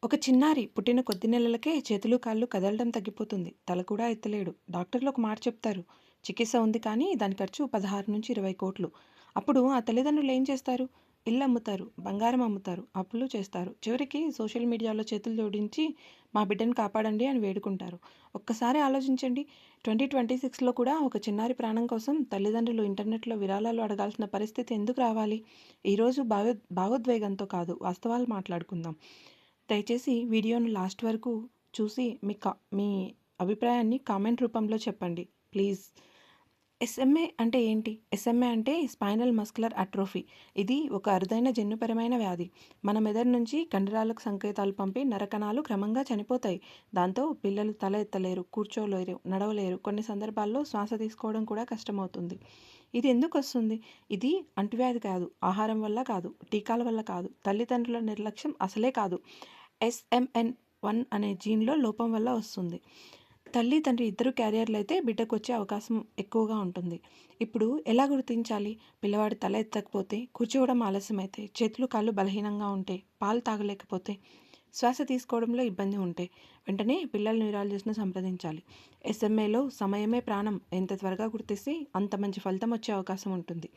ఒక చిన్నారి పుట్టిన కొద్ది నెలలకే చేతులు కాళ్ళు కదలడం తగ్గిపోతుంది. తల కూడా ఎత్తలేడు. డాక్టర్లు ఒక మాట చెప్తారు. చికిత్స ఉంది కానీ దాని ఖర్చు 16-20 కోట్లు. అప్పుడు ఆ తల్లిదండ్రులు ఏం చేస్తారు? ఇల్లు అమ్ముతారు, బంగారం అమ్ముతారు, అప్పులు చేస్తారు. చివరికి సోషల్ మీడియాలో చేతులు జోడించి మా బిడ్డను కాపాడండి అని వేడుకుంటారు. ఒక్కసారి ఆలోచించండి. 2026లో కూడా ఒక చిన్నారి ప్రాణం కోసం తల్లిదండ్రులు ఇంటర్నెట్లో విరాళాలు అడగాల్సిన పరిస్థితి ఎందుకు రావాలి? ఈరోజు భావోద్వేగంతో కాదు, వాస్తవాలు మాట్లాడుకుందాం. దయచేసి వీడియోను లాస్ట్ వరకు చూసి మీ అభిప్రాయాన్ని కామెంట్ రూపంలో చెప్పండి ప్లీజ్. ఎస్ఎంఏ అంటే ఏంటి? ఎస్ఎంఏ అంటే స్పైనల్ మస్కులర్ అట్రోఫీ. ఇది ఒక అరుదైన జన్యుపరమైన వ్యాధి. మన మెదడు నుంచి కండరాలకు సంకేతాలు పంపి నరకణాలు క్రమంగా చనిపోతాయి. దాంతో పిల్లలు తల ఎత్తలేరు, కూర్చోలేరు, నడవలేరు, కొన్ని సందర్భాల్లో శ్వాస తీసుకోవడం కూడా కష్టమవుతుంది. ఇది ఎందుకు వస్తుంది? ఇది అంటువ్యాధి కాదు, ఆహారం వల్ల కాదు, టీకాల వల్ల కాదు, తల్లిదండ్రుల నిర్లక్ష్యం అసలే కాదు. SMN1 అనే జీన్లో లోపం వల్ల వస్తుంది. తల్లి తండ్రి ఇద్దరు క్యారియర్లు అయితే బిడ్డకు వచ్చే అవకాశం ఎక్కువగా ఉంటుంది. ఇప్పుడు ఎలా గుర్తించాలి? పిల్లవాడు తల ఎత్తకపోతే, కూర్చోవడం ఆలస్యమైతే, చేతులు కాళ్ళు బలహీనంగా ఉంటే, పాలు తాగలేకపోతే, శ్వాస తీసుకోవడంలో ఇబ్బంది ఉంటే వెంటనే పిల్లల న్యూరాలజిస్ట్ను సంప్రదించాలి. ఎస్ఎంఏలో సమయమే ప్రాణం. ఎంత త్వరగా గుర్తిస్తే అంత మంచి ఫలితం వచ్చే అవకాశం ఉంటుంది.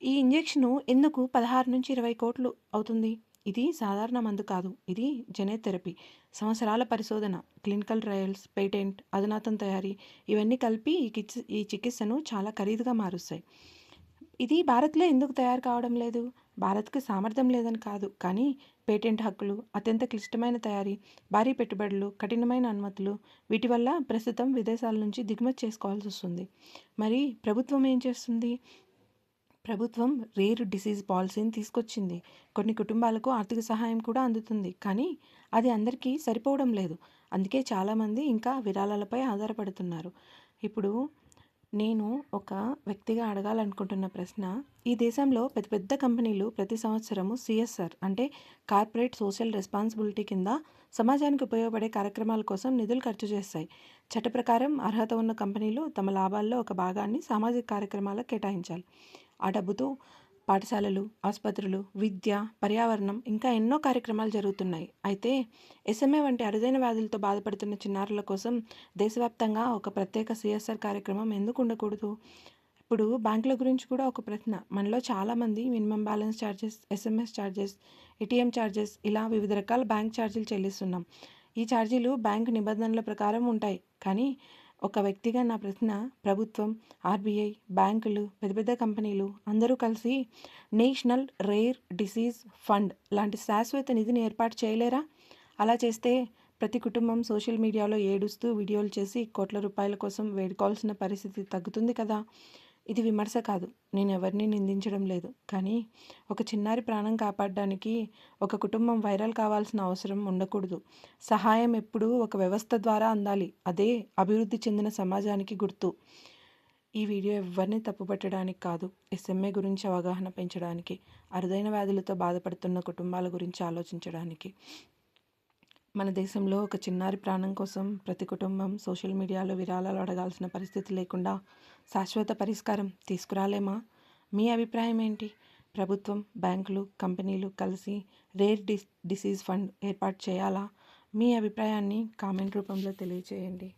ఈ ఇంజెక్షను ఎందుకు 16-20 కోట్లు అవుతుంది? ఇది సాధారణ మందు కాదు. ఇది జెనే థెరపీ. సంవత్సరాల పరిశోధన, క్లినికల్ ట్రయల్స్, పేటెంట్, అధునాతన తయారీ ఇవన్నీ కలిపి ఈ చికిత్సను చాలా ఖరీదుగా మారుస్తాయి. ఇది భారత్లో ఎందుకు తయారు కావడం లేదు? భారత్కి సామర్థ్యం లేదని కాదు, కానీ పేటెంట్ హక్కులు, అత్యంత క్లిష్టమైన తయారీ, భారీ పెట్టుబడులు, కఠినమైన అనుమతులు వీటి వల్ల ప్రస్తుతం విదేశాల నుంచి దిగుమతి చేసుకోవాల్సి వస్తుంది. మరి ప్రభుత్వం ఏం చేస్తుంది? ప్రభుత్వం రేర్ డిసీజ్ పాలసీని తీసుకొచ్చింది. కొన్ని కుటుంబాలకు ఆర్థిక సహాయం కూడా అందుతుంది. కానీ అది అందరికీ సరిపోవడం లేదు. అందుకే చాలామంది ఇంకా విరాళాలపై ఆధారపడుతున్నారు. ఇప్పుడు నేను ఒక వ్యక్తిగా అడగాలనుకుంటున్న ప్రశ్న, ఈ దేశంలో పెద్ద పెద్ద కంపెనీలు ప్రతి సంవత్సరము CSR అంటే కార్పొరేట్ సోషల్ రెస్పాన్సిబిలిటీ కింద సమాజానికి ఉపయోగపడే కార్యక్రమాల కోసం నిధులు ఖర్చు చేస్తాయి. చట్ట ప్రకారం అర్హత ఉన్న కంపెనీలు తమ లాభాల్లో ఒక భాగాన్ని సామాజిక కార్యక్రమాలకు కేటాయించాలి. ఆ డబ్బుతో పాఠశాలలు, ఆసుపత్రులు, విద్య, పర్యావరణం ఇంకా ఎన్నో కార్యక్రమాలు జరుగుతున్నాయి. అయితే SMA వంటి అరుదైన వ్యాధులతో బాధపడుతున్న చిన్నారుల కోసం దేశవ్యాప్తంగా ఒక ప్రత్యేక CSR కార్యక్రమం ఎందుకు ఉండకూడదు? ఇప్పుడు బ్యాంకుల గురించి కూడా ఒక ప్రశ్న. మనలో చాలామంది minimum balance charges, SMS charges, ATM charges ఇలా వివిధ రకాల బ్యాంక్ ఛార్జీలు చెల్లిస్తున్నాం. ఈ ఛార్జీలు బ్యాంకు నిబంధనల ప్రకారం ఉంటాయి. కానీ ఒక వ్యక్తిగా నా ప్రశ్న, ప్రభుత్వం, RBI, బ్యాంకులు, పెద్ద పెద్ద కంపెనీలు అందరూ కలిసి నేషనల్ రేర్ డిసీజ్ ఫండ్ లాంటి శాశ్వత నిధిని ఏర్పాటు చేయలేరా? అలా చేస్తే ప్రతి కుటుంబం సోషల్ మీడియాలో ఏడుస్తూ వీడియోలు చేసి కోట్ల రూపాయల కోసం వేడుకోవాల్సిన పరిస్థితి తగ్గుతుంది కదా. ఇది విమర్శ కాదు, నేను ఎవరిని నిందించడం లేదు. కానీ ఒక చిన్నారి ప్రాణం కాపాడడానికి ఒక కుటుంబం వైరల్ కావాల్సిన అవసరం ఉండకూడదు. సహాయం ఎప్పుడూ ఒక వ్యవస్థ ద్వారా అందాలి. అదే అభివృద్ధి చెందిన సమాజానికి గుర్తు. ఈ వీడియో ఎవరిని తప్పుపట్టడానికి కాదు, SMA గురించి అవగాహన పెంచడానికి, అరుదైన వ్యాధులతో బాధపడుతున్న కుటుంబాల గురించి ఆలోచించడానికి. మన దేశంలో ఒక చిన్నారి ప్రాణం కోసం ప్రతి కుటుంబం సోషల్ మీడియాలో విరాళాలు అడగాల్సిన పరిస్థితి లేకుండా శాశ్వత పరిష్కారం తీసుకురాలేమా? మీ అభిప్రాయం ఏంటి? ప్రభుత్వం, బ్యాంకులు, కంపెనీలు కలిసి రేర్ డిసీజ్ ఫండ్ ఏర్పాటు చేయాలా? మీ అభిప్రాయాన్ని కామెంట్ రూపంలో తెలియజేయండి.